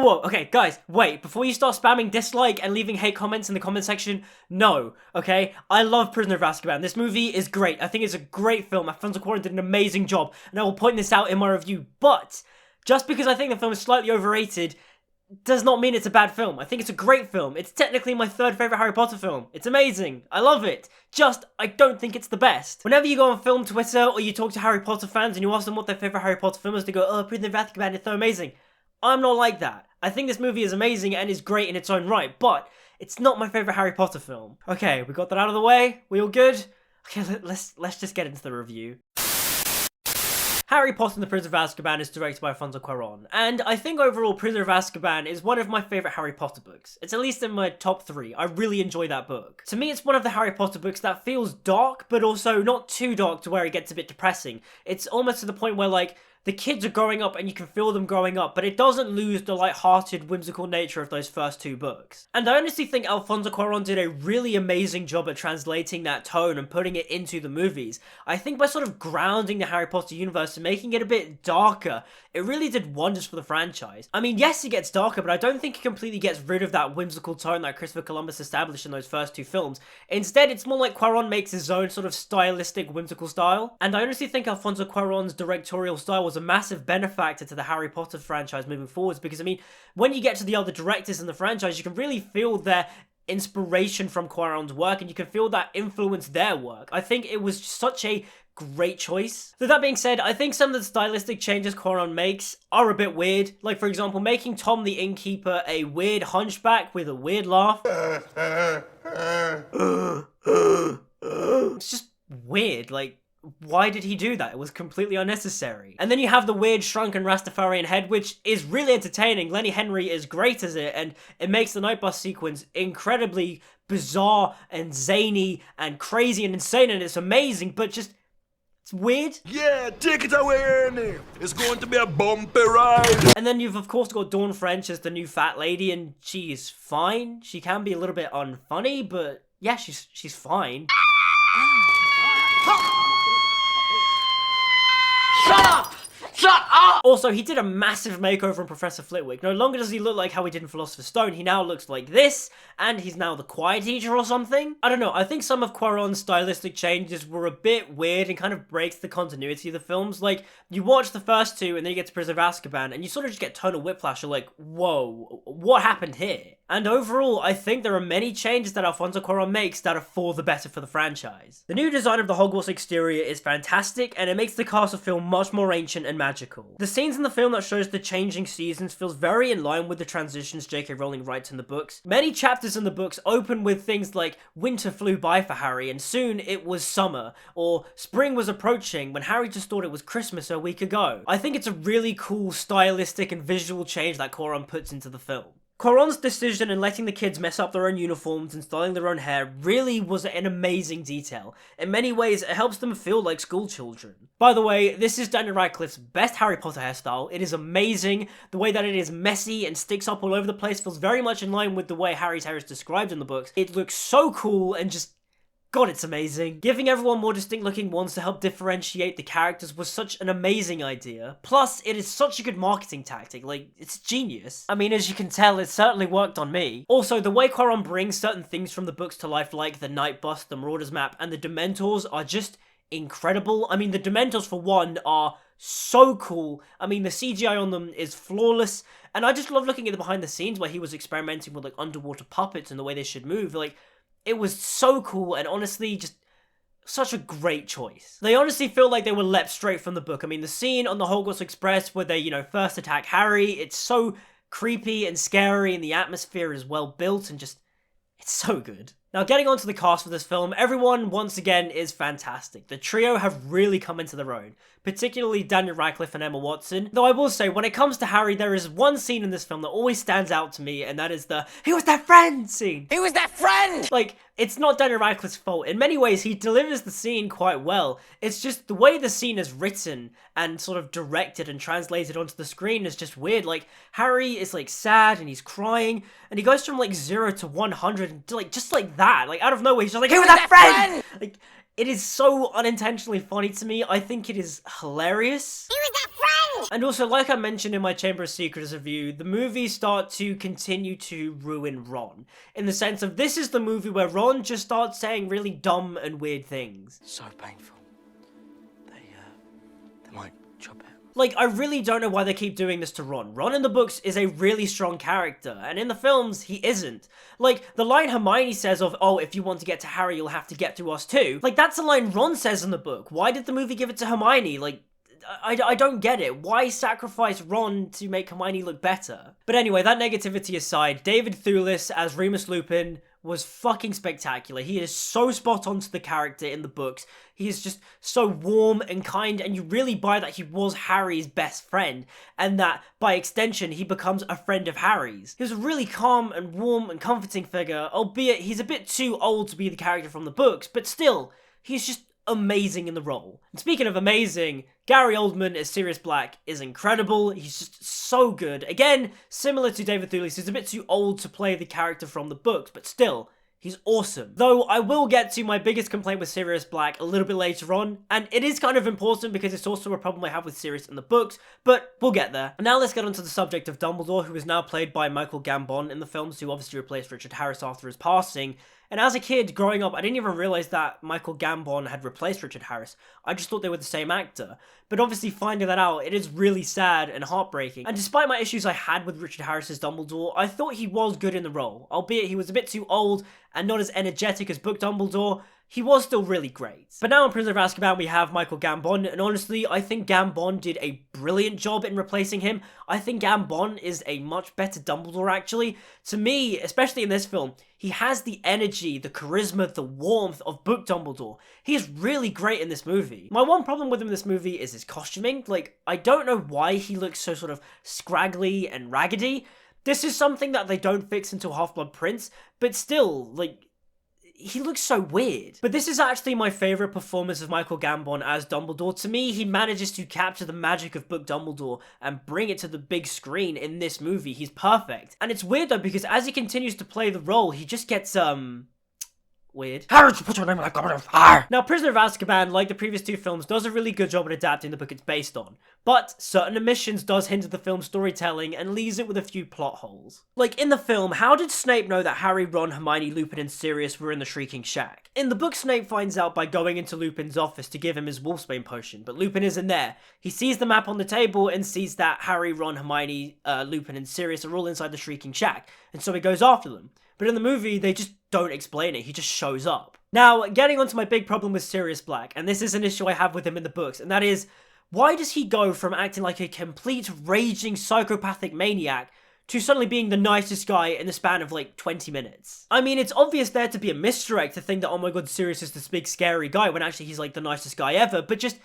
whoa, okay, guys, wait, before you start spamming dislike and leaving hate comments in the comment section, no, okay? I love Prisoner of Azkaban. This movie is great. I think it's a great film. Alfonso Cuarón did an amazing job, and I will point this out in my review, but just because I think the film is slightly overrated does not mean it's a bad film. I think it's a great film. It's technically my third favorite Harry Potter film. It's amazing. I love it. Just, I don't think it's the best. Whenever you go on film Twitter or you talk to Harry Potter fans and you ask them what their favorite Harry Potter film is, they go, oh, Prisoner of Azkaban is so amazing. I'm not like that. I think this movie is amazing and is great in its own right, but it's not my favorite Harry Potter film. Okay, we got that out of the way. We all good? Okay, let's just get into the review. Harry Potter and the Prisoner of Azkaban is directed by Alfonso Cuarón, and I think overall Prisoner of Azkaban is one of my favourite Harry Potter books. It's at least in my top 3. I really enjoy that book. To me, it's one of the Harry Potter books that feels dark, but also not too dark to where it gets a bit depressing. It's almost to the point where, like, the kids are growing up and you can feel them growing up, but it doesn't lose the light-hearted, whimsical nature of those first 2 books. And I honestly think Alfonso Cuarón did a really amazing job at translating that tone and putting it into the movies. I think by sort of grounding the Harry Potter universe and making it a bit darker, it really did wonders for the franchise. I mean, yes, it gets darker, but I don't think it completely gets rid of that whimsical tone that Christopher Columbus established in those first 2 films. Instead, it's more like Cuarón makes his own sort of stylistic, whimsical style. And I honestly think Alfonso Cuarón's directorial style was a massive benefactor to the Harry Potter franchise moving forwards, because I mean, when you get to the other directors in the franchise, you can really feel their inspiration from Cuarón's work, and you can feel that influence their work. I think it was such a great choice. So that being said, I think some of the stylistic changes Cuarón makes are a bit weird. Like, for example, making Tom the innkeeper a weird hunchback with a weird laugh. It's just weird, like, why did he do that? It was completely unnecessary. And then you have the weird shrunken Rastafarian head, which is really entertaining. Lenny Henry is great as it, and it makes the night bus sequence incredibly bizarre and zany and crazy and insane, and it's amazing, but just, it's weird. Yeah, take it away, Ernie. It's going to be a bumpy ride. And then you've of course got Dawn French as the new fat lady, and she is fine. She can be a little bit unfunny, but yeah, she's fine. Shut up! Shut up! Also, he did a massive makeover on Professor Flitwick. No longer does he look like how he did in Philosopher's Stone, he now looks like this, and he's now the choir teacher or something. I don't know, I think some of Cuarón's stylistic changes were a bit weird and kind of breaks the continuity of the films. Like, you watch the first 2 and then you get to Prisoner of Azkaban, and you sort of just get tonal whiplash. You're like, whoa, what happened here? And overall, I think there are many changes that Alfonso Cuarón makes that are for the better for the franchise. The new design of the Hogwarts exterior is fantastic, and it makes the castle feel much more ancient and magical. The scenes in the film that shows the changing seasons feels very in line with the transitions J.K. Rowling writes in the books. Many chapters in the books open with things like winter flew by for Harry and soon it was summer, or spring was approaching when Harry just thought it was Christmas a week ago. I think it's a really cool stylistic and visual change that Cuarón puts into the film. Cuarón's decision in letting the kids mess up their own uniforms and styling their own hair really was an amazing detail. In many ways, it helps them feel like school children. By the way, this is Daniel Radcliffe's best Harry Potter hairstyle. It is amazing. The way that it is messy and sticks up all over the place feels very much in line with the way Harry's hair is described in the books. It looks so cool and just, God, it's amazing. Giving everyone more distinct looking wands to help differentiate the characters was such an amazing idea. Plus, it is such a good marketing tactic, like, it's genius. I mean, as you can tell, it certainly worked on me. Also, the way Cuarón brings certain things from the books to life, like the Night Bus, the Marauders map, and the Dementors are just incredible. I mean, the Dementors, for one, are so cool. I mean, the CGI on them is flawless, and I just love looking at the behind the scenes where he was experimenting with, like, underwater puppets and the way they should move. Like, it was so cool, and honestly, just such a great choice. They honestly feel like they were leapt straight from the book. I mean, the scene on the Hogwarts Express where they, you know, first attack Harry, it's so creepy and scary, and the atmosphere is well built, and just, it's so good. Now, getting on to the cast for this film, everyone, once again, is fantastic. The trio have really come into their own, particularly Daniel Radcliffe and Emma Watson. Though I will say, when it comes to Harry, there is one scene in this film that always stands out to me, and that is the "He was that friend" scene. He was that friend! Like, it's not Daniel Radcliffe's fault. In many ways, he delivers the scene quite well. It's just the way the scene is written and sort of directed and translated onto the screen is just weird. Like, Harry is, like, sad and he's crying, and he goes from, like, 0 to 100, and, like, just like that. Like, out of nowhere, he's just like, "He was that friend!" Like, it is so unintentionally funny to me. I think it is hilarious. He was that friend! And also, like I mentioned in my Chamber of Secrets review, the movies start to continue to ruin Ron. In the sense of, this is the movie where Ron just starts saying really dumb and weird things. So painful. They might chop it. Like, I really don't know why they keep doing this to Ron. Ron in the books is a really strong character, and in the films, he isn't. Like, the line Hermione says of, oh, if you want to get to Harry, you'll have to get to us too. Like, that's a line Ron says in the book. Why did the movie give it to Hermione? Like, I don't get it. Why sacrifice Ron to make Hermione look better? But anyway, that negativity aside, David Thewlis as Remus Lupin was fucking spectacular. He is so spot on to the character in the books. He is just so warm and kind, and you really buy that he was Harry's best friend, and that, by extension, he becomes a friend of Harry's. He was a really calm and warm and comforting figure, albeit he's a bit too old to be the character from the books, but still, he's just amazing in the role. And speaking of amazing, Gary Oldman as Sirius Black is incredible. He's just so good. Again, similar to David Thewlis, he's a bit too old to play the character from the books, but still, he's awesome. Though I will get to my biggest complaint with Sirius Black a little bit later on, and it is kind of important because it's also a problem I have with Sirius in the books, but we'll get there. And now let's get onto the subject of Dumbledore, who is now played by Michael Gambon in the films, who obviously replaced Richard Harris after his passing. And as a kid, growing up, I didn't even realize that Michael Gambon had replaced Richard Harris. I just thought they were the same actor. But obviously finding that out, it is really sad and heartbreaking. And despite my issues I had with Richard Harris's Dumbledore, I thought he was good in the role. Albeit he was a bit too old and not as energetic as book Dumbledore, he was still really great. But now in Prisoner of Azkaban we have Michael Gambon, and honestly, I think Gambon did a brilliant job in replacing him. I think Gambon is a much better Dumbledore, actually. To me, especially in this film, he has the energy, the charisma, the warmth of book Dumbledore. He is really great in this movie. My one problem with him in this movie is his costuming. Like, I don't know why he looks so sort of scraggly and raggedy. This is something that they don't fix until Half-Blood Prince, but still, like, he looks so weird. But this is actually my favourite performance of Michael Gambon as Dumbledore. To me, he manages to capture the magic of book Dumbledore and bring it to the big screen in this movie. He's perfect. And it's weird though, because as he continues to play the role, he just gets, weird. How did you put your name in a goblet of fire? Now, Prisoner of Azkaban, like the previous two films, does a really good job at adapting the book it's based on. But certain omissions does hinder the film's storytelling and leaves it with a few plot holes. Like, in the film, how did Snape know that Harry, Ron, Hermione, Lupin, and Sirius were in the Shrieking Shack? In the book, Snape finds out by going into Lupin's office to give him his Wolfsbane potion, but Lupin isn't there. He sees the map on the table and sees that Harry, Ron, Hermione, Lupin, and Sirius are all inside the Shrieking Shack, and so he goes after them. But in the movie, they just don't explain it, he just shows up. Now, getting onto my big problem with Sirius Black, and this is an issue I have with him in the books, and that is, why does he go from acting like a complete raging psychopathic maniac to suddenly being the nicest guy in the span of like 20 minutes? I mean, it's obvious there to be a misdirect to think that, oh my god, Sirius is this big scary guy when actually he's like the nicest guy ever, but just,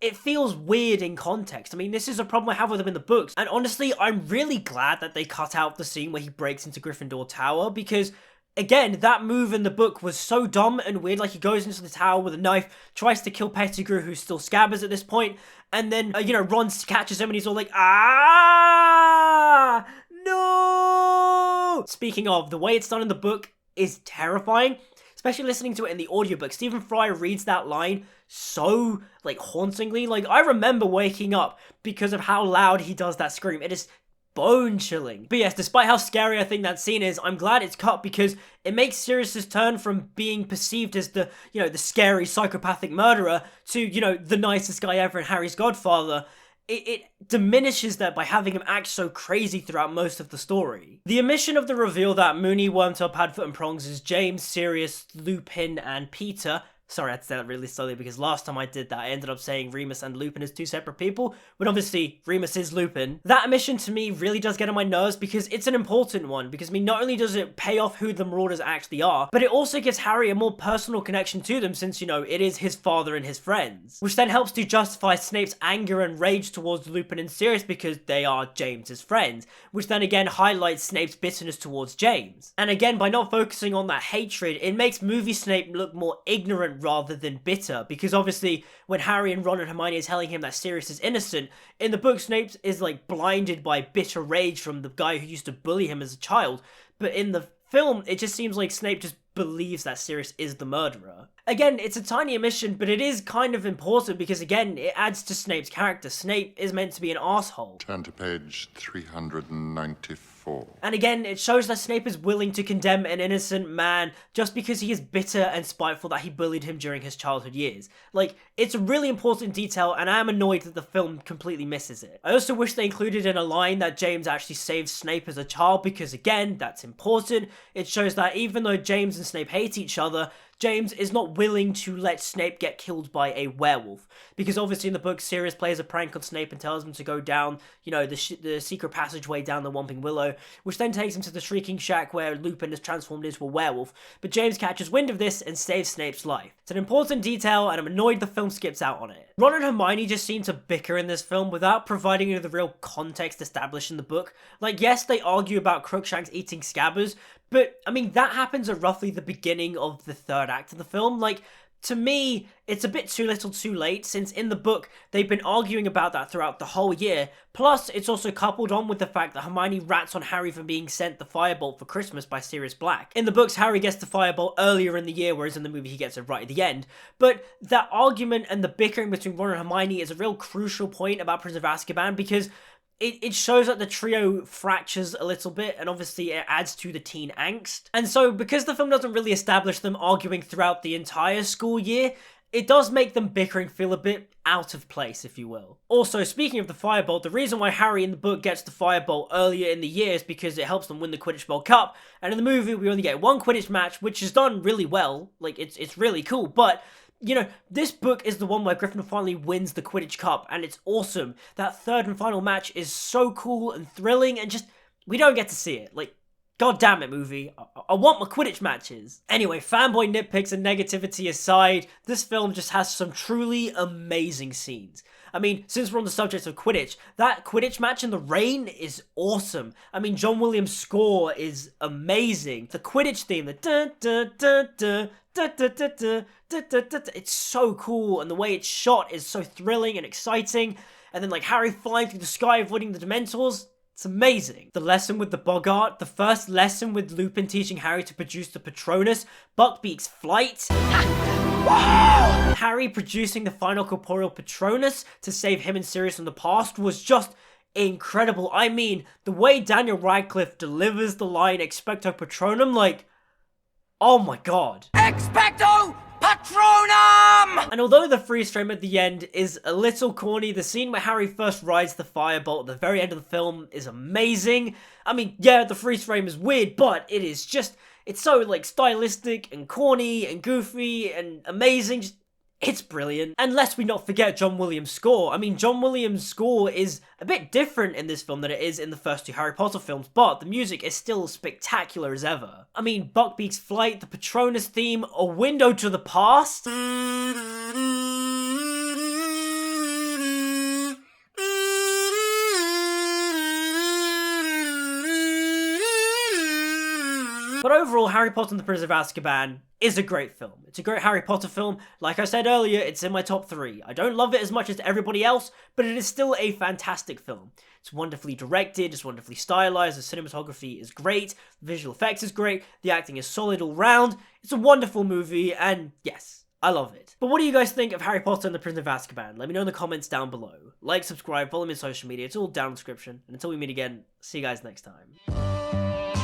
it feels weird in context. I mean, this is a problem I have with him in the books, and honestly, I'm really glad that they cut out the scene where he breaks into Gryffindor Tower, because again, that move in the book was so dumb and weird. Like, he goes into the tower with a knife, tries to kill Pettigrew, who's still Scabbers at this point, and then, Ron catches him and he's all like, ah, no! Speaking of, the way it's done in the book is terrifying, especially listening to it in the audiobook. Stephen Fry reads that line so, like, hauntingly. Like, I remember waking up because of how loud he does that scream. It is bone-chilling. But yes, despite how scary I think that scene is, I'm glad it's cut because it makes Sirius's turn from being perceived as the, the scary psychopathic murderer to, the nicest guy ever and Harry's godfather. It diminishes that by having him act so crazy throughout most of the story. The omission of the reveal that Moony, Wormtail, Padfoot, and Prongs is James, Sirius, Lupin, and Peter. Sorry, I had to say that really slowly because last time I did that, I ended up saying Remus and Lupin as two separate people, when obviously Remus is Lupin. That omission to me really does get on my nerves because it's an important one, because not only does it pay off who the Marauders actually are, but it also gives Harry a more personal connection to them since, it is his father and his friends. Which then helps to justify Snape's anger and rage towards Lupin and Sirius because they are James's friends, which then again highlights Snape's bitterness towards James. And again, by not focusing on that hatred, it makes movie Snape look more ignorant rather than bitter, because obviously when Harry and Ron and Hermione are telling him that Sirius is innocent, in the book Snape is like blinded by bitter rage from the guy who used to bully him as a child, but in the film it just seems like Snape just believes that Sirius is the murderer. Again, it's a tiny omission, but it is kind of important because, again, it adds to Snape's character. Snape is meant to be an asshole. Turn to page 394. And again, it shows that Snape is willing to condemn an innocent man just because he is bitter and spiteful that he bullied him during his childhood years. Like, it's a really important detail, and I am annoyed that the film completely misses it. I also wish they included in a line that James actually saved Snape as a child because, again, that's important. It shows that even though James and Snape hate each other, James is not willing to let Snape get killed by a werewolf. Because obviously in the book, Sirius plays a prank on Snape and tells him to go down, you know, the secret passageway down the Whomping Willow, which then takes him to the Shrieking Shack where Lupin is transformed into a werewolf. But James catches wind of this and saves Snape's life. It's an important detail, and I'm annoyed the film skips out on it. Ron and Hermione just seem to bicker in this film without providing any of the real context established in the book. Like, yes, they argue about Crookshanks eating Scabbers, but, I mean, that happens at roughly the beginning of the third act of the film. Like, to me, it's a bit too little too late, since in the book, they've been arguing about that throughout the whole year. Plus, it's also coupled on with the fact that Hermione rats on Harry for being sent the firebolt for Christmas by Sirius Black. In the books, Harry gets the firebolt earlier in the year, whereas in the movie, he gets it right at the end. But that argument and the bickering between Ron and Hermione is a real crucial point about Prisoner of Azkaban, because it shows that the trio fractures a little bit, and obviously it adds to the teen angst. And so, because the film doesn't really establish them arguing throughout the entire school year, it does make them bickering feel a bit out of place, if you will. Also, speaking of the firebolt, the reason why Harry in the book gets the firebolt earlier in the year is because it helps them win the Quidditch World Cup, and in the movie we only get one Quidditch match, which is done really well. Like, it's really cool, but you know, this book is the one where Gryffindor finally wins the Quidditch Cup, and it's awesome. That third and final match is so cool and thrilling, and just, we don't get to see it. Like, god damn it, movie. I want my Quidditch matches. Anyway, fanboy nitpicks and negativity aside, this film just has some truly amazing scenes. I mean, since we're on the subject of Quidditch, that Quidditch match in the rain is awesome. I mean, John Williams' score is amazing. The Quidditch theme, the da-da-da-da, it's so cool, and the way it's shot is so thrilling and exciting. And then, like, Harry flying through the sky avoiding the Dementors, it's amazing. The lesson with the Boggart, the first lesson with Lupin teaching Harry to produce the Patronus, Buckbeak's flight, Harry producing the final corporeal Patronus to save him and Sirius from the past was just incredible. I mean, the way Daniel Radcliffe delivers the line Expecto Patronum, like, oh my god. Expecto Patronum! And although the freeze frame at the end is a little corny, the scene where Harry first rides the firebolt at the very end of the film is amazing. I mean, yeah, the freeze frame is weird, but it is just, it's so, like, stylistic and corny and goofy and amazing. Just, it's brilliant. And lest we not forget John Williams' score. I mean, John Williams' score is a bit different in this film than it is in the first two Harry Potter films, but the music is still spectacular as ever. I mean, Buckbeak's flight, the Patronus theme, A Window to the Past. But overall, Harry Potter and the Prisoner of Azkaban is a great film. It's a great Harry Potter film. Like I said earlier, it's in my top 3. I don't love it as much as everybody else, but it is still a fantastic film. It's wonderfully directed, it's wonderfully stylized, the cinematography is great, the visual effects is great, the acting is solid all round. It's a wonderful movie, and yes, I love it. But what do you guys think of Harry Potter and the Prisoner of Azkaban? Let me know in the comments down below. Like, subscribe, follow me on social media, it's all down in the description. And until we meet again, see you guys next time.